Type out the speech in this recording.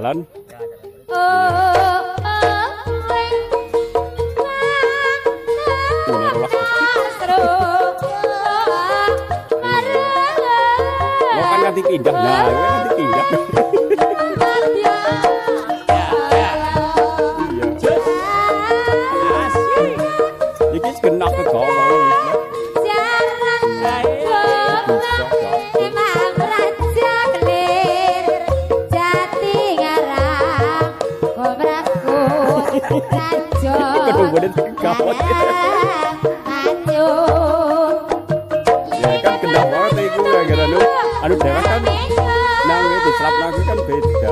jalan. Ini rolas. Oh kan nanti pindah, nah nanti pindah. Iki kena ke kamu. Kemudian gawat. Ya kan kena banget itu gara-gara lu. Anu dewek kan nang itu selap lagi kan beda.